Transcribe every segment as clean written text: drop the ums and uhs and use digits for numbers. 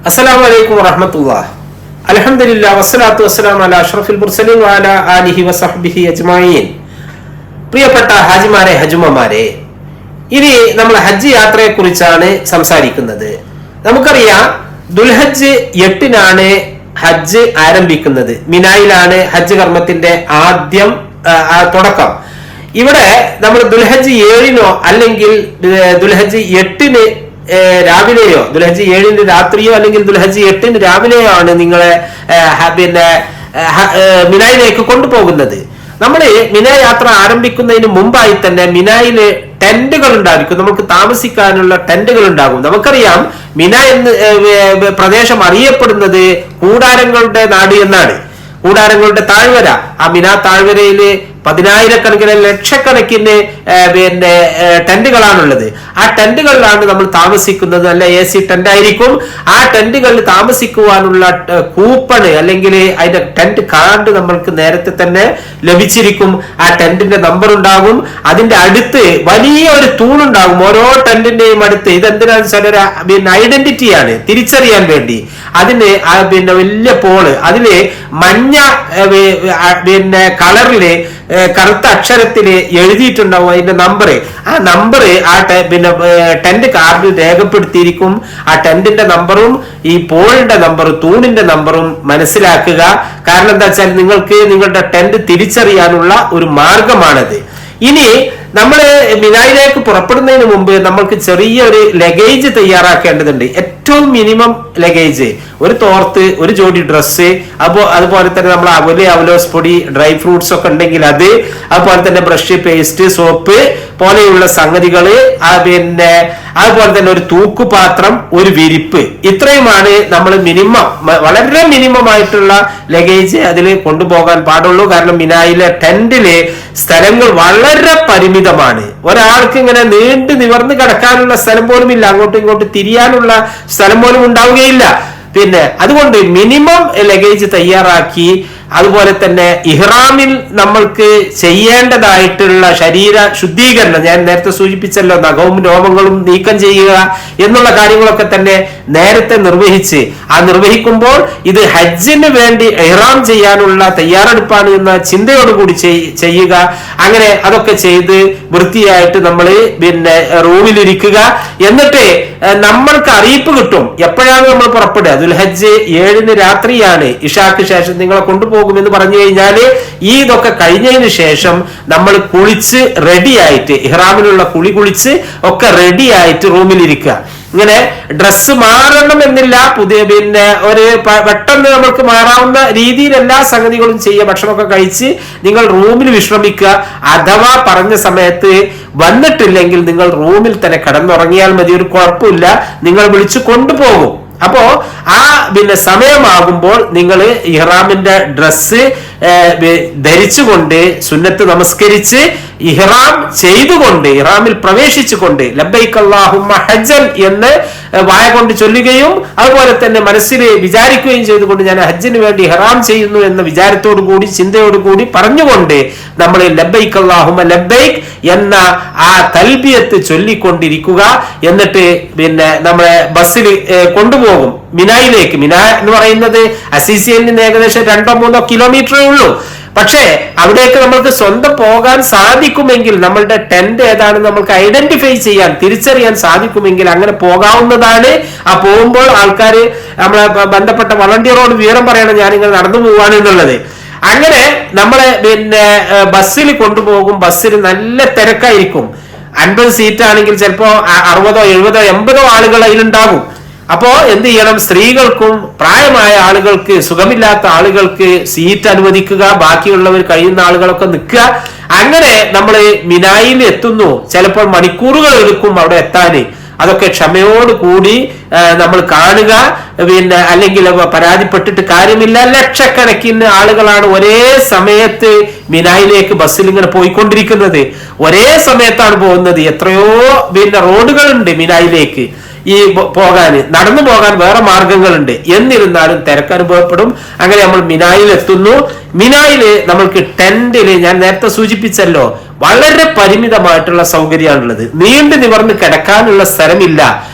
അസ്സലാമു അലൈക്കും വറഹ്മത്തുള്ളാഹി. അൽഹംദുലില്ലാഹി വസ്സലാത്തു വസ്സലാമു അലാ അഷ്റഫിൽ മുർസലീൻ വഅലാ ആലിഹി വസഹ്ബിഹി അജ്മഈൻ. പ്രിയപ്പെട്ട ഹാജിമാരെ, ഹജ്ജുമ്മമാരെ, ഇനി നമ്മൾ ഹജ്ജ് യാത്രയെ കുറിച്ചാണ് സംസാരിക്കുന്നത്. നമുക്കറിയാം, ദുൽഹജ്ജ് 8-നാണ് ഹജ്ജ് ആരംഭിക്കുന്നത്. മിനായിലാണ് ഹജ്ജ് കർമ്മത്തിന്റെ ആദ്യം തുടക്കം. ഇവിടെ നമ്മൾ ദുൽഹജ്ജ് 7-നോ അല്ലെങ്കിൽ ദുൽഹജ്ജ് 8-ന് രാവിലെയോ, ദുൽഹജ്ജ് 7-ന് രാത്രിയോ അല്ലെങ്കിൽ ദുൽഹജ്ജ് 8-ന് രാവിലെയോ ആണ് നിങ്ങളെ മിനായിലേക്ക് കൊണ്ടുപോകുന്നത്. നമ്മൾ മിന യാത്ര ആരംഭിക്കുന്നതിന് മുമ്പായി തന്നെ മിനായില് ടെന്റുകൾ ഉണ്ടായിരിക്കും. നമുക്ക് താമസിക്കാനുള്ള ടെന്റുകൾ ഉണ്ടാകും. നമുക്കറിയാം, മിന എന്ന് പ്രദേശം അറിയപ്പെടുന്നത് കൂടാരങ്ങളുടെ നാട് എന്നാണ്. കൂടാരങ്ങളുടെ താഴ്വര. ആ മിന താഴ്വരയില് പതിനായിരക്കണക്കിന് ലക്ഷക്കണക്കിന് ടെന്റുകളാണുള്ളത്. ആ ടെന്റുകളിലാണ് നമ്മൾ താമസിക്കുന്നത്. നല്ല AC ടെന്റ് ആയിരിക്കും. ആ ടെന്റുകളിൽ താമസിക്കുവാനുള്ള കൂപ്പണ് അല്ലെങ്കിൽ അതിന്റെ ടെന്റ് കാർഡ് നമ്മൾക്ക് നേരത്തെ തന്നെ ലഭിച്ചിരിക്കും. ആ ടെന്റിന്റെ നമ്പർ ഉണ്ടാകും. അതിന്റെ അടുത്ത് വലിയ ഒരു തൂണുണ്ടാകും ഓരോ ടെന്റിന്റെയും അടുത്ത്. ഇതെന്തിനാന്ന് വെച്ചാൽ ഒരു ഐഡന്റിറ്റിയാണ്, തിരിച്ചറിയാൻ വേണ്ടി. അതിന് വലിയ പോള്, അതില് മഞ്ഞ കളറില് കറുത്ത അക്ഷരത്തില് എഴുതിയിട്ടുണ്ടാവും അതിന്റെ നമ്പർ. ആ നമ്പർ ആ ടെന്റ് കാർഡിൽ രേഖപ്പെടുത്തിയിരിക്കും. ആ ടെന്റിന്റെ നമ്പറും ഈ പോളിന്റെ നമ്പറും തൂണിന്റെ നമ്പറും മനസ്സിലാക്കുക. കാരണം എന്താ വെച്ചാൽ നിങ്ങൾക്ക് നിങ്ങളുടെ ടെന്റ് തിരിച്ചറിയാനുള്ള ഒരു മാർഗമാണത്. ഇനി നമ്മൾ മിനായിലേക്ക് പുറപ്പെടുന്നതിന് മുമ്പ് നമ്മൾക്ക് ചെറിയൊരു ലഗേജ് തയ്യാറാക്കേണ്ടതുണ്ട്. ഏറ്റവും മിനിമം ലഗേജ്, ഒരു തോർത്ത്, ഒരു ജോഡി ഡ്രസ്സ്, അതുപോലെ തന്നെ നമ്മൾ അവലോസ് പൊടി, ഡ്രൈ ഫ്രൂട്ട്സ് ഒക്കെ ഉണ്ടെങ്കിൽ അത്, അതുപോലെ തന്നെ ബ്രഷ്, പേസ്റ്റ്, സോപ്പ് പോലെയുള്ള സംഗതികള്, അതുപോലെ തന്നെ ഒരു തൂക്കുപാത്രം, ഒരു വിരിപ്പ്. ഇത്രയുമാണ് നമ്മൾ വളരെ മിനിമം ആയിട്ടുള്ള ലഗേജ് അതിൽ കൊണ്ടുപോകാൻ പാടുള്ളൂ. കാരണം മിനായിലെ ടെന്റിലെ സ്ഥലങ്ങൾ വളരെ പരിമിതമാണ്. ഒരാൾക്ക് ഇങ്ങനെ നീണ്ടു നിവർന്ന് കിടക്കാനുള്ള സ്ഥലം പോലും ഇല്ല. അങ്ങോട്ടും ഇങ്ങോട്ടും തിരിയാനുള്ള സ്ഥലം പോലും ഉണ്ടാവുകയില്ല. അതുകൊണ്ട് മിനിമം ലഗേജ് തയ്യാറാക്കി, അതുപോലെ തന്നെ ഇഹ്റാമിൽ നമ്മൾക്ക് ചെയ്യേണ്ടതായിട്ടുള്ള ശരീര ശുദ്ധീകരണം, ഞാൻ നേരത്തെ സൂചിപ്പിച്ചല്ലോ, നഖവും രോമങ്ങളും നീക്കം ചെയ്യുക എന്നുള്ള കാര്യങ്ങളൊക്കെ തന്നെ നേരത്തെ നിർവഹിക്കുമ്പോൾ ഇത് ഹജ്ജിന് വേണ്ടി ഇഹ്റാം ചെയ്യാനുള്ള തയ്യാറെടുപ്പാണ് എന്ന ചിന്തയോടുകൂടി ചെയ്യുക. അങ്ങനെ അതൊക്കെ ചെയ്ത് വൃത്തിയായിട്ട് നമ്മൾ റൂമിലിരിക്കുക. എന്നിട്ട് നമ്മൾക്ക് അറിയിപ്പ് കിട്ടും എപ്പോഴാണ് നമ്മൾ പുറപ്പെടുക. ദുൽഹജ്ജ് 7-ന് രാത്രിയാണ് ഇഷാക്ക് ശേഷം നിങ്ങളെ കൊണ്ടുപോകുമെന്ന് പറഞ്ഞു കഴിഞ്ഞാല് ഇതൊക്കെ കഴിഞ്ഞതിന് ശേഷം നമ്മൾ കുളിച്ച് റെഡിയായിട്ട്, ഇഹ്റാമിലുള്ള കുളിച്ച് ഒക്കെ റെഡിയായിട്ട് റൂമിലിരിക്കുക. ഇങ്ങനെ ഡ്രസ്സ് മാറണം എന്നില്ല, ഒരു പെട്ടെന്ന് നമുക്ക് മാറാവുന്ന രീതിയിൽ എല്ലാ സംഗതികളും ചെയ്യുക. ഭക്ഷണമൊക്കെ കഴിച്ച് നിങ്ങൾ റൂമിൽ വിശ്രമിക്കുക. അഥവാ പറഞ്ഞ സമയത്ത് വന്നിട്ടില്ലെങ്കിൽ നിങ്ങൾ റൂമിൽ തന്നെ കിടന്നുറങ്ങിയാൽ മതി, ഒരു കുഴപ്പമില്ല. നിങ്ങൾ വിളിച്ചു കൊണ്ടുപോകും. അപ്പോ ആ സമയമാകുമ്പോൾ നിങ്ങൾ ഇഹ്റാമിന്റെ ഡ്രസ്സ് ധരിച്ചുകൊണ്ട് സുന്നത്ത് നമസ്കരിച്ച് ഇഹ്റാം ചെയ്തുകൊണ്ട് ഇഹ്റാമിൽ പ്രവേശിച്ചുകൊണ്ട് ലബ്ബൈക അല്ലാഹുമ്മ ഹജ്ജൻ എന്ന് വായ കൊണ്ട് ചൊല്ലുകയും അതുപോലെ തന്നെ മനസ്സിൽ വിചാരിക്കുകയും ചെയ്തുകൊണ്ട് ഞാൻ ഹജ്ജിന് വേണ്ടി ഇഹ്റാം ചെയ്യുന്നു എന്ന വിചാരത്തോടു കൂടി, ചിന്തയോടു കൂടി പറഞ്ഞുകൊണ്ട് നമ്മൾ ലബ്ബൈക അല്ലാഹുമ്മ ലബ്ബൈക് എന്ന ആ തൽബിയത്ത് ചൊല്ലിക്കൊണ്ടിരിക്കുക. എന്നിട്ട് നമ്മളെ ബസ്സിൽ കൊണ്ടുപോകും മിനായിലേക്ക്. മിന എന്ന് പറയുന്നത് അസീസിയയിൽ നിന്ന് ഏകദേശം 2-3 കിലോമീറ്ററേ ഉള്ളൂ. പക്ഷേ അവിടേക്ക് നമ്മൾക്ക് സ്വന്തം പോകാൻ സാധിക്കുമെങ്കിൽ, നമ്മളുടെ ടെന്റ് ഏതാണെന്ന് നമ്മൾക്ക് ഐഡന്റിഫൈ ചെയ്യാൻ, തിരിച്ചറിയാൻ സാധിക്കുമെങ്കിൽ അങ്ങനെ പോകാവുന്നതാണ്. ആ പോകുമ്പോൾ ആൾക്കാർ നമ്മളെ ബന്ധപ്പെട്ട വളണ്ടിയറോട് വിവരം പറയണം, ഞാനിങ്ങനെ നടന്നു പോവാണ് എന്നുള്ളത്. അങ്ങനെ നമ്മളെ ബസ്സിൽ കൊണ്ടുപോകും. ബസ്സിൽ നല്ല തിരക്കായിരിക്കും. 50 സീറ്റ് ആണെങ്കിൽ ചിലപ്പോ 60, 70, 80 ആളുകൾ അതിലുണ്ടാകും. അപ്പോ എന്ത് ചെയ്യണം? സ്ത്രീകൾക്കും പ്രായമായ ആളുകൾക്ക്, സുഖമില്ലാത്ത ആളുകൾക്ക് സീറ്റ് അനുവദിക്കുക. ബാക്കിയുള്ളവർ കഴിയുന്ന ആളുകളൊക്കെ നിൽക്കുക. അങ്ങനെ നമ്മൾ മിനായിൽ എത്തുന്നു. ചിലപ്പോൾ മണിക്കൂറുകൾ എടുക്കും അവിടെ എത്താന്. അതൊക്കെ ക്ഷമയോട് കൂടി നമ്മൾ കാണുക. അല്ലെങ്കിൽ പരാതിപ്പെട്ടിട്ട് കാര്യമില്ല. ലക്ഷക്കണക്കിന് ആളുകളാണ് ഒരേ സമയത്ത് മിനായിലേക്ക് ബസ്സിൽ ഇങ്ങനെ പോയിക്കൊണ്ടിരിക്കുന്നത്. ഒരേ സമയത്താണ് പോകുന്നത്. എത്രയോ റോഡുകളുണ്ട് മിനായിലേക്ക് നടന്നു പോകാൻ വേറെ മാർഗങ്ങളുണ്ട്. എന്നിരുന്നാലും തിരക്ക് അനുഭവപ്പെടും. അങ്ങനെ നമ്മൾ മിനായിൽ എത്തുന്നു. മിനായില് നമ്മൾക്ക് ടെന്റില്, ഞാൻ നേരത്തെ സൂചിപ്പിച്ചല്ലോ, വളരെ പരിമിതമായിട്ടുള്ള സൗകര്യമാണുള്ളത്. നീണ്ടു നിവർന്ന് കിടക്കാനുള്ള സ്ഥലമില്ല.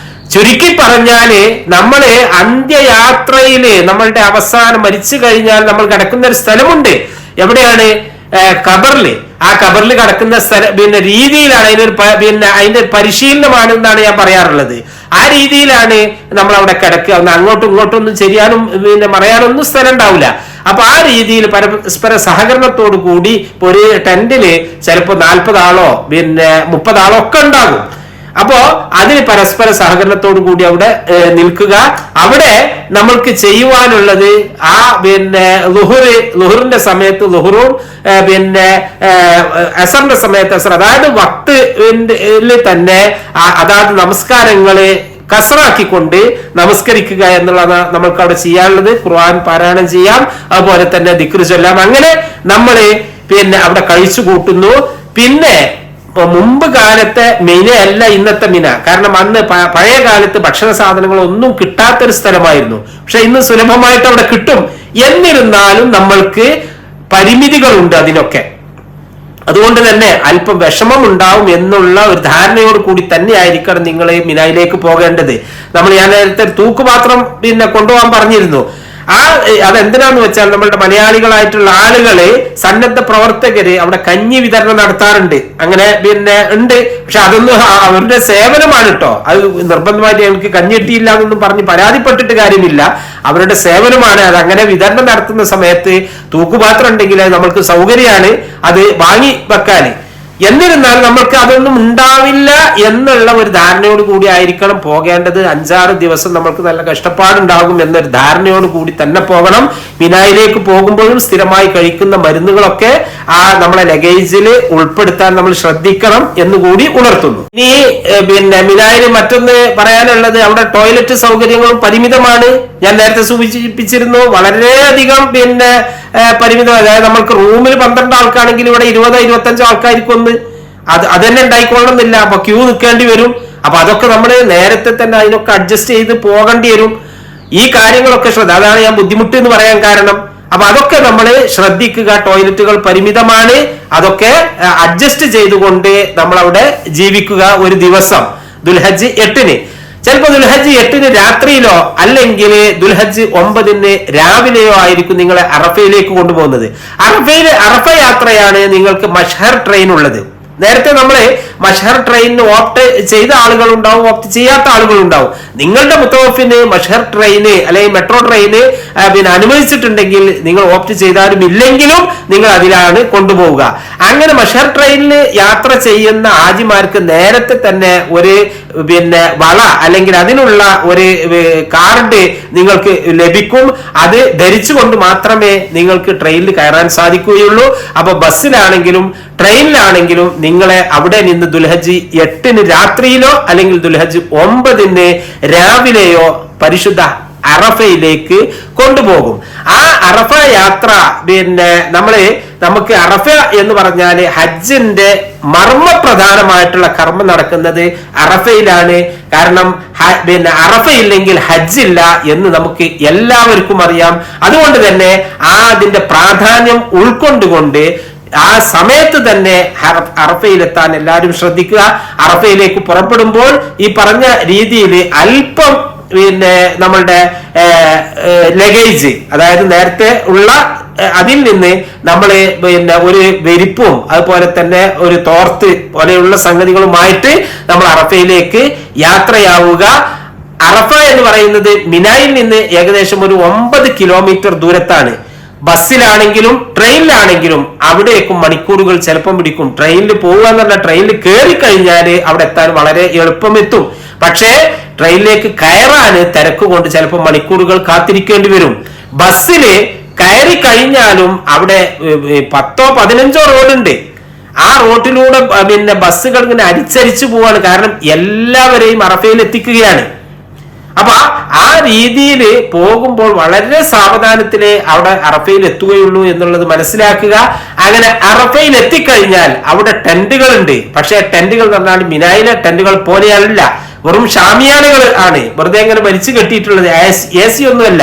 ചുരുക്കി പറഞ്ഞാല് നമ്മള് അന്ത്യയാത്രയില് നമ്മളുടെ അവസാനം മരിച്ചു കഴിഞ്ഞാൽ നമ്മൾ കിടക്കുന്ന ഒരു സ്ഥലമുണ്ട്. എവിടെയാണ്? ഖബറില്. ആ ഖബറിൽ കിടക്കുന്ന രീതിയിലാണ് അതിന്റെ പരിശീലനമാണ് എന്നാണ് ഞാൻ പറയാറുള്ളത്. ആ രീതിയിലാണ് നമ്മൾ അവിടെ കിടക്കുക. അങ്ങോട്ടും ഇങ്ങോട്ടും ഒന്നും ചെയ്യാനും മറയാനൊന്നും സ്ഥലം ഉണ്ടാവില്ല. അപ്പൊ ആ രീതിയിൽ പരസ്പര സഹകരണത്തോടു കൂടി ഒരു ടെന്റില് ചിലപ്പോ 40 ആളോ 30 ആളോ ഒക്കെ ഉണ്ടാകും. അപ്പോ അതിന് പരസ്പര സഹകരണത്തോടു കൂടി അവിടെ നിൽക്കുക. അവിടെ നമ്മൾക്ക് ചെയ്യുവാനുള്ളത് ആ ലുഹറിന്റെ സമയത്ത് ലുഹറും അസറിന്റെ സമയത്ത് അസർ, അതായത് വക്തിൽ തന്നെ അതായത് നമസ്കാരങ്ങള് കസറാക്കിക്കൊണ്ട് നമസ്കരിക്കുക എന്നുള്ളതാണ് നമ്മൾക്ക് അവിടെ ചെയ്യാനുള്ളത്. ഖുർആൻ പാരായണം ചെയ്യാം, അതുപോലെ തന്നെ ദിക്ർ ചൊല്ലാം. അങ്ങനെ നമ്മള് അവിടെ കഴിച്ചു കൂട്ടുന്നു. പിന്നെ മുമ്പ് കാലത്തെ മിന അല്ല ഇന്നത്തെ മിന. കാരണം അന്ന് പഴയ കാലത്ത് ഭക്ഷണ സാധനങ്ങളൊന്നും കിട്ടാത്തൊരു സ്ഥലമായിരുന്നു. പക്ഷെ ഇന്ന് സുലഭമായിട്ട് അവിടെ കിട്ടും. എന്നിരുന്നാലും നമ്മൾക്ക് പരിമിതികളുണ്ട് അതിനൊക്കെ. അതുകൊണ്ട് തന്നെ അല്പം വിഷമം ഉണ്ടാവും എന്നുള്ള ഒരു ധാരണയോട് കൂടി തന്നെ ആയിരിക്കണം നിങ്ങൾ മിനായിലേക്ക് പോകേണ്ടത്. ഞാൻ നേരത്തെ തൂക്കുപാത്രം കൊണ്ടുപോകാൻ പറഞ്ഞിരുന്നു. അതെന്തിനാന്ന് വെച്ചാൽ നമ്മളുടെ മലയാളികളായിട്ടുള്ള ആളുകള്, സന്നദ്ധ പ്രവർത്തകര് അവിടെ കഞ്ഞി വിതരണം നടത്താറുണ്ട്. അങ്ങനെ ഉണ്ട്. പക്ഷെ അതൊന്നും അവരുടെ സേവനമാണ് കേട്ടോ. അത് നിർബന്ധമായിട്ട് ഞങ്ങൾക്ക് കഞ്ഞി കിട്ടിയില്ല എന്നൊന്നും പറഞ്ഞ് പരാതിപ്പെട്ടിട്ട് കാര്യമില്ല. അവരുടെ സേവനമാണ്. അത് അങ്ങനെ വിതരണം നടത്തുന്ന സമയത്ത് തൂക്കുപാത്രം ഉണ്ടെങ്കിൽ നമ്മൾക്ക് സൗകര്യമാണ് അത് വാങ്ങി വെക്കാൻ. എന്നിരുന്നാൽ നമ്മൾക്ക് അതൊന്നും ഉണ്ടാവില്ല എന്നുള്ള ഒരു ധാരണയോട് കൂടി ആയിരിക്കണം പോകേണ്ടത്. 5-6 ദിവസം നമ്മൾക്ക് നല്ല കഷ്ടപ്പാടുണ്ടാകും എന്നൊരു ധാരണയോട് കൂടി തന്നെ പോകണം. മിനായിലേക്ക് പോകുമ്പോഴും സ്ഥിരമായി കഴിക്കുന്ന മരുന്നുകളൊക്കെ നമ്മളെ ലഗേജിൽ ഉൾപ്പെടുത്താൻ നമ്മൾ ശ്രദ്ധിക്കണം എന്നുകൂടി ഉണർത്തുന്നു. ഇനി മിനായിൽ മറ്റൊന്ന് പറയാനുള്ളത്, അവിടെ ടോയ്ലറ്റ് സൗകര്യങ്ങളും പരിമിതമാണ്. ഞാൻ നേരത്തെ സൂചിപ്പിച്ചിരുന്നു, വളരെയധികം പരിമിതം. അതായത് നമ്മൾക്ക് റൂമിൽ 12 ആൾക്കാണെങ്കിൽ ഇവിടെ 20-25 ആൾക്കാർക്കൊന്ന് അത് തന്നെ ഉണ്ടായിക്കൊള്ളണമെന്നില്ല. അപ്പൊ ക്യൂ നിൽക്കേണ്ടി വരും. അപ്പൊ അതൊക്കെ നമ്മൾ നേരത്തെ തന്നെ അതിനൊക്കെ അഡ്ജസ്റ്റ് ചെയ്ത് പോകേണ്ടി വരും. ഈ കാര്യങ്ങളൊക്കെ അതാണ് ഞാൻ ബുദ്ധിമുട്ട് എന്ന് പറയാൻ കാരണം. അപ്പൊ അതൊക്കെ നമ്മൾ ശ്രദ്ധിക്കുക. ടോയ്ലറ്റുകൾ പരിമിതമാണ്. അതൊക്കെ അഡ്ജസ്റ്റ് ചെയ്തുകൊണ്ട് നമ്മൾ അവിടെ ജീവിക്കുക. ഒരു ദിവസം ദുൽഹജ്ജ് 8-ന്, ചിലപ്പോ ദുൽഹജ്ജ് 8-ന് രാത്രിയിലോ അല്ലെങ്കിൽ ദുൽഹജ്ജ് 9-ന് രാവിലെയോ ആയിരിക്കും നിങ്ങളെ അറഫയിലേക്ക് കൊണ്ടുപോകുന്നത്. അറഫ യാത്രയാണ് നിങ്ങൾക്ക് മഷ്ഹർ ട്രെയിൻ ഉള്ളത്. നേരത്തെ നമ്മള് മഷ്ഹർ ട്രെയിനിന് ഓപ്റ്റ് ചെയ്ത ആളുകളുണ്ടാവും, ഓപ്റ്റ് ചെയ്യാത്ത ആളുകളുണ്ടാവും. നിങ്ങളുടെ മുത്തവഫിന് മഷ്ഹർ ട്രെയിന് അല്ലെങ്കിൽ മെട്രോ ട്രെയിന് അനുവദിച്ചിട്ടുണ്ടെങ്കിൽ നിങ്ങൾ ഓപ്റ്റ് ചെയ്താലും ഇല്ലെങ്കിലും നിങ്ങൾ അതിലാണ് കൊണ്ടുപോവുക. അങ്ങനെ മഷ്ഹർ ട്രെയിനിൽ യാത്ര ചെയ്യുന്ന ഹാജിമാർക്ക് നേരത്തെ തന്നെ ഒരു വള അല്ലെങ്കിൽ അതിനുള്ള ഒരു കാർഡ് നിങ്ങൾക്ക് ലഭിക്കും. അത് ധരിച്ചുകൊണ്ട് മാത്രമേ നിങ്ങൾക്ക് ട്രെയിനിൽ കയറാൻ സാധിക്കുകയുള്ളൂ. അപ്പൊ ബസ്സിലാണെങ്കിലും ട്രെയിനിലാണെങ്കിലും നിങ്ങളെ അവിടെ നിന്ന് ദുൽഹജ്ജ് 8-ന് രാത്രിയിലോ അല്ലെങ്കിൽ ദുൽഹജ്ജ് 9-ന് രാവിലെയോ പരിശുദ്ധ അറഫയിലേക്ക് കൊണ്ടുപോകും. ആ അറഫ യാത്ര നമുക്ക് അറഫ എന്ന് പറഞ്ഞാല് ഹജ്ജിന്റെ മർമ്മപ്രധാനമായിട്ടുള്ള കർമ്മം നടക്കുന്നത് അറഫയിലാണ്. കാരണം അറഫയില്ലെങ്കിൽ ഹജ്ജില്ല എന്ന് നമുക്ക് എല്ലാവർക്കും അറിയാം. അതുകൊണ്ട് തന്നെ അതിന്റെ പ്രാധാന്യം ഉൾക്കൊണ്ടുകൊണ്ട് ആ സമയത്ത് തന്നെ അറഫയിലെത്താൻ എല്ലാവരും ശ്രദ്ധിക്കുക. അറഫയിലേക്ക് പുറപ്പെടുമ്പോൾ ഈ പറഞ്ഞ രീതിയിൽ അല്പം നമ്മളുടെ ലഗേജ്, അതായത് നേരത്തെ ഉള്ള അതിൽ നിന്ന് നമ്മള് ഒരു വെരിപ്പും അതുപോലെ തന്നെ ഒരു തോർത്ത് പോലെയുള്ള സംഗതികളുമായിട്ട് നമ്മൾ അറഫയിലേക്ക് യാത്രയാവുക. അറഫ എന്ന് പറയുന്നത് മിനായിൽ നിന്ന് ഏകദേശം ഒരു 9 കിലോമീറ്റർ ദൂരത്താണ്. ബസ്സിലാണെങ്കിലും ട്രെയിനിലാണെങ്കിലും അവിടേക്കും മണിക്കൂറുകൾ ചിലപ്പം പിടിക്കും. ട്രെയിനിൽ പോകുക എന്നല്ല, ട്രെയിനിൽ കയറി കഴിഞ്ഞാൽ അവിടെ എത്താൻ വളരെ എളുപ്പം എത്തും. പക്ഷേ ട്രെയിനിലേക്ക് കയറാന് തിരക്ക് കൊണ്ട് ചിലപ്പോൾ മണിക്കൂറുകൾ കാത്തിരിക്കേണ്ടി വരും. ബസ്സില് കയറി കഴിഞ്ഞാലും അവിടെ 10-15 റോഡുണ്ട്. ആ റോഡിലൂടെ ബസ്സുകൾ ഇങ്ങനെ അരിച്ചരിച്ചു പോവാണ്. കാരണം എല്ലാവരെയും അറഫയിൽ എത്തിക്കുകയാണ്. അപ്പൊ ആ രീതിയിൽ പോകുമ്പോൾ വളരെ സാവധാനത്തിലെ അവിടെ അറഫയിൽ എത്തുകയുള്ളൂ എന്നുള്ളത് മനസ്സിലാക്കുക. അങ്ങനെ അറഫയിൽ എത്തിക്കഴിഞ്ഞാൽ അവിടെ ടെന്റുകളുണ്ട്. പക്ഷെ ടെന്റുകൾ എന്ന് പറഞ്ഞാൽ മിനായിലെ ടെന്റുകൾ പോലെയല്ല, വെറും ഷാമിയാനകൾ ആണ്. വെറുതെ അങ്ങനെ വലിച്ചു കെട്ടിയിട്ടുള്ളത്, AC ഒന്നുമല്ല.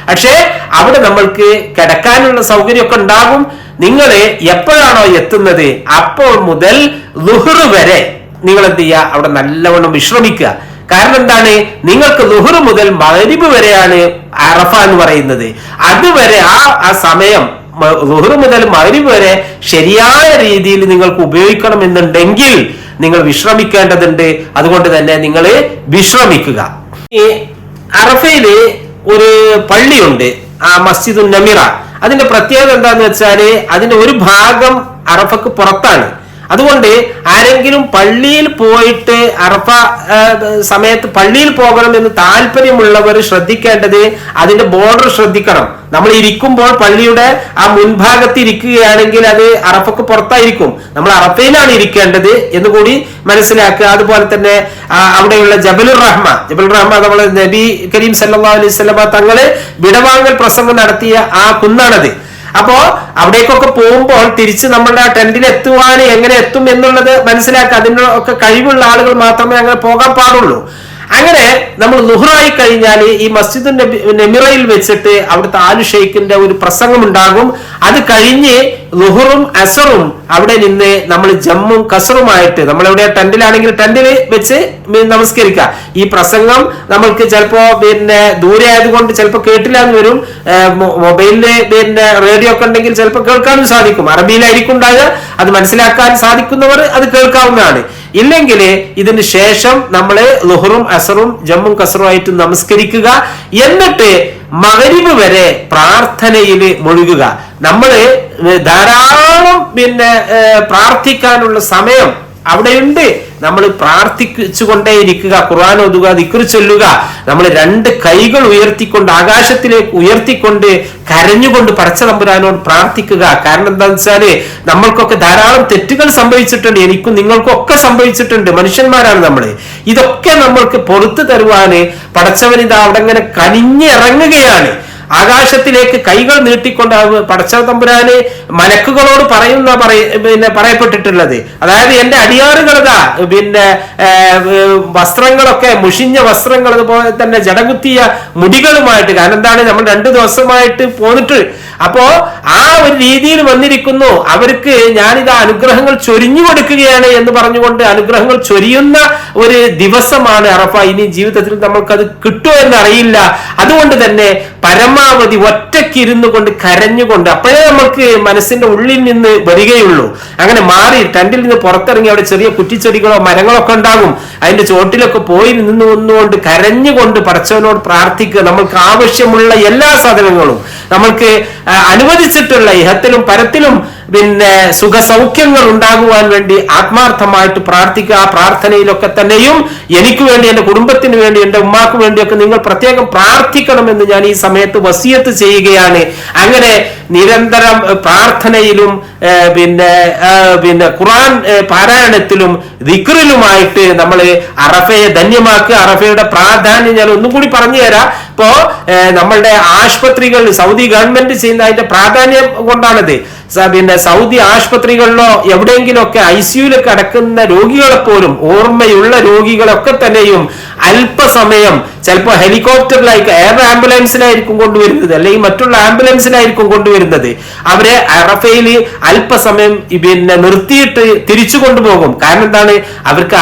പക്ഷേ അവിടെ നമ്മൾക്ക് കിടക്കാനുള്ള സൗകര്യമൊക്കെ ഉണ്ടാകും. നിങ്ങൾ എപ്പോഴാണോ എത്തുന്നത് അപ്പോൾ മുതൽ ളുഹ്ർ വരെ നിങ്ങൾ എന്ത് ചെയ്യുക, അവിടെ നല്ലവണ്ണം വിശ്രമിക്കുക. കാരണം എന്താണ്? നിങ്ങൾക്ക് ളുഹ്ർ മുതൽ മഗ്രിബ് വരെയാണ് അറഫ എന്ന് പറയുന്നത്. അതുവരെ ആ സമയം ളുഹ്ർ മുതൽ മഗ്രിബ് വരെ ശരിയായ രീതിയിൽ നിങ്ങൾക്ക് ഉപയോഗിക്കണമെന്നുണ്ടെങ്കിൽ നിങ്ങൾ വിശ്രമിക്കേണ്ടതുണ്ട്. അതുകൊണ്ട് തന്നെ നിങ്ങൾ വിശ്രമിക്കുക. ഈ അറഫയില് ഒരു പള്ളിയുണ്ട്, ആ മസ്ജിദുൻ നമിറ. അതിന്റെ പ്രത്യേകത എന്താന്ന് വെച്ചാല് അതിന്റെ ഒരു ഭാഗം അറഫക്ക് പുറത്താണ്. അതുകൊണ്ട് ആരെങ്കിലും പള്ളിയിൽ പോയിട്ട് അറഫ സമയത്ത് പള്ളിയിൽ പോകണം എന്ന് താല്പര്യമുള്ളവർ ശ്രദ്ധിക്കേണ്ടത് അതിന്റെ ബോർഡർ ശ്രദ്ധിക്കണം. നമ്മൾ ഇരിക്കുമ്പോൾ പള്ളിയുടെ ആ മുൻഭാഗത്ത് ഇരിക്കുകയാണെങ്കിൽ അത് അറഫക്ക് പുറത്തായിരിക്കും. നമ്മൾ അറഫയിലാണ് ഇരിക്കേണ്ടത് എന്ന് കൂടി മനസ്സിലാക്കുക. അതുപോലെ തന്നെ അവിടെയുള്ള ജബലുർ റഹ്മ നമ്മളെ നബി കരീം സല്ലല്ലാഹു അലൈഹി വസല്ലമ തങ്ങള് വിടവാങ്ങൽ പ്രസംഗം നടത്തിയ ആ കുന്നാണത്. അപ്പോ അവിടേക്കൊക്കെ പോകുമ്പോൾ തിരിച്ച് നമ്മളുടെ ആ ടെന്റിൽ എത്തുവാൻ എങ്ങനെ എത്തും എന്നുള്ളത് മനസ്സിലാക്കുക. അതിന്റെ ഒക്കെ കഴിവുള്ള ആളുകൾ മാത്രമേ അങ്ങനെ പോകാൻ പാടുള്ളൂ. അങ്ങനെ നമ്മൾ ളുഹ്റായി കഴിഞ്ഞാൽ ഈ മസ്ജിദ് നമിറയിൽ വെച്ചിട്ട് അവിടുത്തെ ആലു ഷെയ്ഖിന്റെ ഒരു പ്രസംഗം ഉണ്ടാകും. അത് കഴിഞ്ഞ് ളുഹറും അസറും അവിടെ നിന്ന് നമ്മൾ ജമ്മും കസറുമായിട്ട് നമ്മളെവിടെ ടെന്റിലാണെങ്കിൽ ടെന്റിൽ വെച്ച് നമസ്കരിക്കുക. ഈ പ്രസംഗം നമ്മൾക്ക് ചിലപ്പോ ദൂരെ ആയതുകൊണ്ട് ചിലപ്പോൾ കേട്ടില്ലാന്ന് വരും. മൊബൈലില് റേഡിയോ ഒക്കെ ഉണ്ടെങ്കിൽ ചിലപ്പോൾ കേൾക്കാനും സാധിക്കും. അറബിയിലായിരിക്കും ഉണ്ടാകുക. അത് മനസ്സിലാക്കാൻ സാധിക്കുന്നവർ അത് കേൾക്കാവുന്നതാണ്. ഇല്ലെങ്കിൽ ഇതിന് ശേഷം നമ്മള് ളുഹറും അസറും ജമ്മും കസറുമായിട്ട് നമസ്കരിക്കുക. എന്നിട്ട് മഗ്രിബ് വരെ പ്രാർത്ഥനയിൽ മുഴുകുക. നമ്മള് ധാരാളം പ്രാർത്ഥിക്കാനുള്ള സമയം അവിടെയുണ്ട്. നമ്മൾ പ്രാർത്ഥിച്ചുകൊണ്ടേയിരിക്കുക, ഖുർആൻ ഓതുക, ദിക്ർ ചൊല്ലുക. നമ്മൾ രണ്ട് കൈകൾ ഉയർത്തിക്കൊണ്ട് ആകാശത്തിലേക്ക് ഉയർത്തിക്കൊണ്ട് കരഞ്ഞുകൊണ്ട് പടച്ച തമ്പുരാനോട് പ്രാർത്ഥിക്കുക. കാരണം എന്താണെന്ന് വെച്ചാല് നമ്മൾക്കൊക്കെ ധാരാളം തെറ്റുകൾ സംഭവിച്ചിട്ടുണ്ട്. എനിക്കും നിങ്ങൾക്കും ഒക്കെ സംഭവിച്ചിട്ടുണ്ട്. മനുഷ്യന്മാരാണ് നമ്മള്. ഇതൊക്കെ നമ്മൾക്ക് പൊറത്തു തരുവാന് പടച്ചവനിതാ അവിടെ ഇങ്ങനെ കനിഞ്ഞിറങ്ങുകയാണ്. ആകാശത്തിലേക്ക് കൈകൾ നീട്ടിക്കൊണ്ട് പടച്ച തമ്പുരാന് മലക്കുകളോട് പറയപ്പെട്ടിട്ടുള്ളത്. അതായത് എന്റെ അടിയാറുകളതാ വസ്ത്രങ്ങളൊക്കെ മുഷിഞ്ഞ വസ്ത്രങ്ങൾ, അതുപോലെ തന്നെ ജടകുത്തിയ മുടികളുമായിട്ട്. കാരണം എന്താണ്, നമ്മൾ 2 ദിവസമായിട്ട് പോന്നിട്ട്. അപ്പോ ആ ഒരു രീതിയിൽ വന്നിരിക്കുന്നു. അവർക്ക് ഞാനിതാ അനുഗ്രഹങ്ങൾ ചൊരിഞ്ഞു കൊടുക്കുകയാണ് എന്ന് പറഞ്ഞുകൊണ്ട് അനുഗ്രഹങ്ങൾ ചൊരിയുന്ന ഒരു ദിവസമാണ് അറഫ. ഇനി ജീവിതത്തിൽ നമ്മൾക്കത് കിട്ടുമോ എന്നറിയില്ല. അതുകൊണ്ട് തന്നെ പരമാവധി ഒറ്റയ്ക്കിരുന്നു കൊണ്ട് കരഞ്ഞുകൊണ്ട്, അപ്പോഴേ നമുക്ക് മനസ്സിന്റെ ഉള്ളിൽ നിന്ന് വരികയുള്ളൂ. അങ്ങനെ മാറി ടെന്റിൽ നിന്ന് പുറത്തിറങ്ങി അവിടെ ചെറിയ കുറ്റിച്ചെടികളോ മരങ്ങളോ ഒക്കെ ഉണ്ടാകും. അതിന്റെ ചോട്ടിലൊക്കെ പോയി നിന്നുകൊണ്ട് കരഞ്ഞുകൊണ്ട് പടച്ചവനോട് പ്രാർത്ഥിക്കുക. നമ്മൾക്ക് ആവശ്യമുള്ള എല്ലാ സാധനങ്ങളും നമ്മൾക്ക് അനുവദിച്ചിട്ടുള്ള ഇഹത്തിലും പരത്തിലും സുഖ സൗഖ്യങ്ങൾ ഉണ്ടാകുവാൻ വേണ്ടി ആത്മാർത്ഥമായിട്ട് പ്രാർത്ഥിക്കുക. ആ പ്രാർത്ഥനയിലൊക്കെ തന്നെയും എനിക്ക് വേണ്ടി, എന്റെ കുടുംബത്തിന് വേണ്ടി, എന്റെ ഉമ്മാക്ക് വേണ്ടിയൊക്കെ നിങ്ങൾ പ്രത്യേകം പ്രാർത്ഥിക്കണമെന്ന് ഞാൻ ഈ സമയത്ത് വസിയത്ത് ചെയ്യുകയാണ്. അങ്ങനെ നിരന്തരം പ്രാർത്ഥനയിലും ഖുർആൻ പാരായണത്തിലും ദിക്റിലുമായിട്ട് നമ്മൾ അറഫയെ ധന്യമാക്കുക. അറഫയുടെ പ്രാധാന്യം ഞാൻ ഒന്നും കൂടി പറഞ്ഞു തരാം. ഇപ്പോ നമ്മളുടെ ആശുപത്രികൾ സൗദി ഗവൺമെന്റ് ചെയ്യുന്ന അതിന്റെ പ്രാധാന്യം കൊണ്ടാണത്. സൗദി ആശുപത്രികളിലോ എവിടെയെങ്കിലും ഒക്കെ ICUലൊക്കെ അടക്കുന്ന രോഗികളെ പോലും, ഓർമ്മയുള്ള രോഗികളൊക്കെ തന്നെയും അല്പസമയം ചിലപ്പോൾ ഹെലികോപ്റ്ററിലായിരിക്കും, എയർ ആംബുലൻസിലായിരിക്കും കൊണ്ടുവരുന്നത്, അല്ലെങ്കിൽ മറ്റുള്ള ആംബുലൻസിലായിരിക്കും കൊണ്ടുവരുന്നത്. അവരെ അറഫയിൽ അല്പസമയം നിർത്തിയിട്ട് തിരിച്ചു കൊണ്ടുപോകും. കാരണം എന്താണ്, അവർക്ക്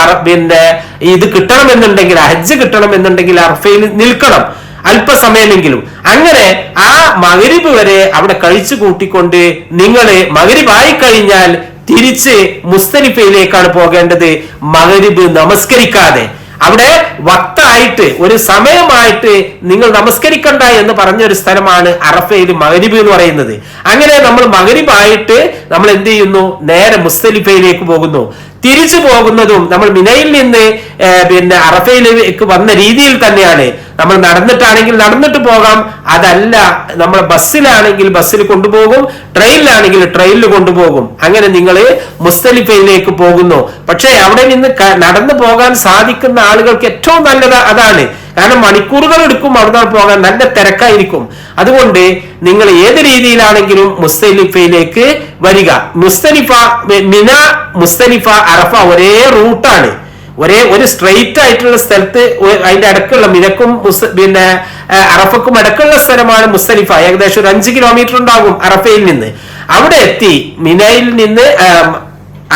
ഇത് കിട്ടണമെന്നുണ്ടെങ്കിൽ, ഹജ്ജ് കിട്ടണമെന്നുണ്ടെങ്കിൽ അറഫയിൽ നിൽക്കണം അല്പസമയമെങ്കിലും. അങ്ങനെ ആ മഗ്രിബ് വരെ അവിടെ കഴിച്ചു കൂട്ടിക്കൊണ്ട് നിങ്ങൾ മഗ്രിബായി കഴിഞ്ഞാൽ തിരിച്ച് മുസ്തലിഫയിലേക്കാണ് പോകേണ്ടത്. മഗ്രിബ് നമസ്കരിക്കാതെ അവിടെ വക്തായിട്ട് ഒരു സമയമായിട്ട് നിങ്ങൾ നമസ്കരിക്കണ്ട എന്ന് പറഞ്ഞൊരു സ്ഥലമാണ് അറഫയിൽ മഗ്രിബ് എന്ന് പറയുന്നത്. അങ്ങനെ നമ്മൾ മഗ്രിബായിട്ട് നമ്മൾ എന്ത് ചെയ്യുന്നു, നേരെ മുസ്തലിഫയിലേക്ക് പോകുന്നു. തിരിച്ചു പോകുന്നതും നമ്മൾ മിനയിൽ നിന്ന് അറഫയിലേക്ക് വന്ന രീതിയിൽ തന്നെയാണ്. നമ്മൾ നടന്നിട്ടാണെങ്കിൽ നടന്നിട്ട് പോകാം, അതല്ല നമ്മൾ ബസ്സിലാണെങ്കിൽ ബസ്സിൽ കൊണ്ടുപോകും, ട്രെയിനിലാണെങ്കിൽ ട്രെയിനിൽ കൊണ്ടുപോകും. അങ്ങനെ നിങ്ങൾ മുസ്തലിഫയിലേക്ക് പോകുന്നു. പക്ഷേ അവിടെ നിന്ന് നടന്നു പോകാൻ സാധിക്കുന്ന ആളുകൾക്ക് ഏറ്റവും നല്ലത് അതാണ്. കാരണം മണിക്കൂറുകൾ എടുക്കും അവിടെ പോകാൻ, നല്ല തിരക്കായിരിക്കും. അതുകൊണ്ട് നിങ്ങൾ ഏത് രീതിയിലാണെങ്കിലും മുസ്തലിഫയിലേക്ക് വരിക. മിന മുസ്തലിഫ അറഫ ഒരേ റൂട്ടാണ്, ഒരു സ്ട്രെയിറ്റ് ആയിട്ടുള്ള സ്ഥലത്ത്. അതിന്റെ അടുക്കുള്ള മിനക്കും അറഫക്കും അടുക്കുള്ള സ്ഥലമാണ് മുസ്തലിഫ. ഏകദേശം ഒരു 5 കിലോമീറ്റർ ഉണ്ടാകും അറഫയിൽ നിന്ന്. അവിടെ എത്തി മിനയിൽ നിന്ന്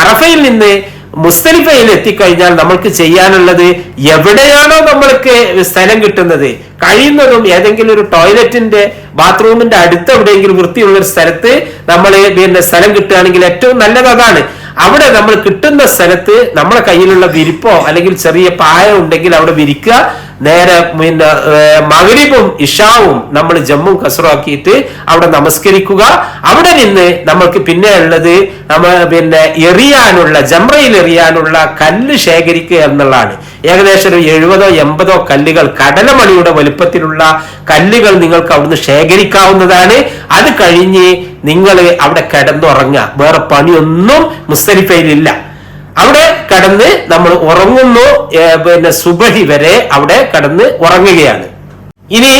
അറഫയിൽ നിന്ന് മുസ്ദലിഫയിൽ എത്തിക്കഴിഞ്ഞാൽ നമ്മൾക്ക് ചെയ്യാനുള്ളത്, എവിടെയാണോ നമ്മൾക്ക് സ്ഥലം കിട്ടുന്നത്, കഴിയുന്നതും ഏതെങ്കിലും ഒരു ടോയ്ലറ്റിന്റെ ബാത്റൂമിന്റെ അടുത്ത് എവിടെയെങ്കിലും വൃത്തിയുള്ള ഒരു സ്ഥലത്ത് നമ്മൾ സ്ഥലം കിട്ടുകയാണെങ്കിൽ ഏറ്റവും നല്ലത് അതാണ്. അവിടെ നമ്മൾ കിട്ടുന്ന സ്ഥലത്ത് നമ്മളെ കയ്യിലുള്ള വിരിപ്പോ അല്ലെങ്കിൽ ചെറിയ പായ ഉണ്ടെങ്കിൽ അവിടെ വിരിക്കുക. നേരെ മഗ്രിബും ഇഷാവും നമ്മൾ ജമ്മും കസറാക്കിയിട്ട് അവിടെ നമസ്കരിക്കുക. അവിടെ നിന്ന് നമ്മൾക്ക് പിന്നെ ഉള്ളത് എറിയാനുള്ള, ജംറയിൽ എറിയാനുള്ള കല്ല് ശേഖരിക്കുക എന്നുള്ളതാണ്. ഏകദേശം ഒരു 70-80 കല്ലുകൾ, കടലമണിയുടെ വലുപ്പത്തിലുള്ള കല്ലുകൾ നിങ്ങൾക്ക് അവിടുന്ന് ശേഖരിക്കാവുന്നതാണ്. അത് കഴിഞ്ഞ് നിങ്ങൾ അവിടെ കിടന്നുറങ്ങുക. വേറെ പണിയൊന്നും മുസ്ദലിഫയിലില്ല. അവിടെ കടന്ന് നമ്മൾ ഉറങ്ങുന്നു. സുബഹി വരെ അവിടെ കടന്ന് ഉറങ്ങുകയാണ്. ഇനി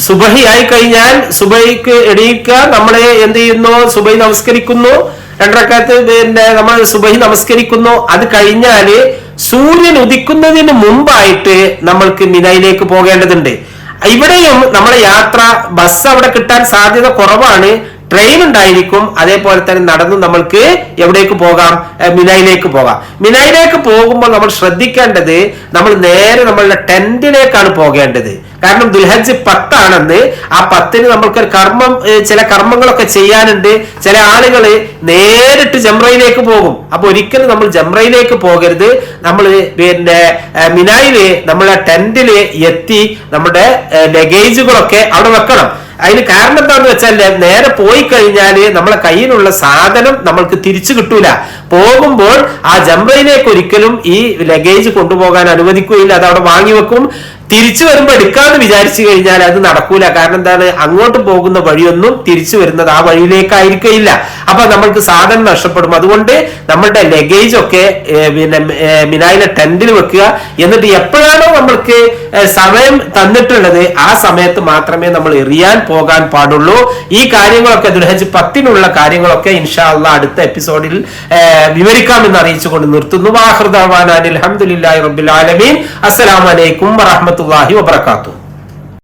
സുബഹി ആയി കഴിഞ്ഞാൽ സുബഹിക്ക് എണീക്കുക. നമ്മളെ എന്ത് ചെയ്യുന്നു? സുബഹി നമസ്കരിക്കുന്നു. 2 റക്അത്ത് നമ്മൾ സുബഹി നമസ്കരിക്കുന്നു. അത് കഴിഞ്ഞാല് സൂര്യൻ ഉദിക്കുന്നതിന് മുമ്പായിട്ട് നമ്മൾക്ക് മിനയിലേക്ക് പോകേണ്ടതുണ്ട്. ഇവിടെയും നമ്മളെ യാത്ര, ബസ് അവിടെ കിട്ടാൻ സാധ്യത കുറവാണ്. ട്രെയിൻ ഉണ്ടായിരിക്കും. അതേപോലെ തന്നെ നടന്ന് നമ്മൾക്ക് എവിടേക്ക് പോകാം? മിനയിലേക്ക് പോകാം. മിനയിലേക്ക് പോകുമ്പോൾ നമ്മൾ ശ്രദ്ധിക്കേണ്ടത്, നമ്മൾ നേരെ നമ്മളുടെ ടെന്റിലേക്കാണ് പോകേണ്ടത്. കാരണം ദുൽഹജ്ജ് 10 ആണെന്ന്. ആ 10-ന് നമ്മൾക്ക് കർമ്മം, ചില കർമ്മങ്ങളൊക്കെ ചെയ്യാനുണ്ട്. ചില ആളുകൾ നേരിട്ട് ജംറയിലേക്ക് പോകും. അപ്പൊ ഒരിക്കലും നമ്മൾ ജംറയിലേക്ക് പോകരുത്. നമ്മൾ മിനായില് നമ്മളെ ടെന്റില് എത്തി നമ്മുടെ ലഗേജുകളൊക്കെ അവിടെ വെക്കണം. അതിന് കാരണം എന്താണെന്ന് വെച്ചാൽ, നേരെ പോയി കഴിഞ്ഞാല് നമ്മളെ കയ്യിലുള്ള സാധനം നമ്മൾക്ക് തിരിച്ചു കിട്ടൂല. പോകുമ്പോൾ ആ ജംറയിലേക്ക് ഒരിക്കലും ഈ ലഗേജ് കൊണ്ടുപോകാൻ അനുവദിക്കുകയില്ല. അത് അവിടെ വാങ്ങി വെക്കും. തിരിച്ചു വരുമ്പോ എടുക്കാന്ന് വിചാരിച്ചു കഴിഞ്ഞാൽ അത് നടക്കൂല. കാരണം എന്താണ്? അങ്ങോട്ട് പോകുന്ന വഴിയൊന്നും തിരിച്ചു വരുന്നത് ആ വഴിയിലേക്കായിരിക്കില്ല. അപ്പൊ നമ്മൾക്ക് സാധനം നഷ്ടപ്പെടും. അതുകൊണ്ട് നമ്മളുടെ ലഗേജ് ഒക്കെ മിനായിലെ ടെന്റിൽ വെക്കുക. എന്നിട്ട് എപ്പോഴാണോ നമ്മൾക്ക് സമയം തന്നിട്ടുള്ളത് ആ സമയത്ത് മാത്രമേ നമ്മൾ എറിയാൻ പോകാൻ പാടുള്ളൂ. ഈ കാര്യങ്ങളൊക്കെ ദുൽഹജ്ജ് 10-നുള്ള കാര്യങ്ങളൊക്കെ ഇൻഷാ അല്ലാഹ് അടുത്ത എപ്പിസോഡിൽ വിവരിക്കാമെന്ന് അറിയിച്ചുകൊണ്ട് നിർത്തുന്നു. വാഖിറു ദഅ്വാനാ അൽഹംദുലില്ലാഹി റബ്ബിൽ ആലമീൻ. അസ്സലാമു അലൈക്കും വറഹ്മത്തുള്ളാഹി വബറകാതുഹു.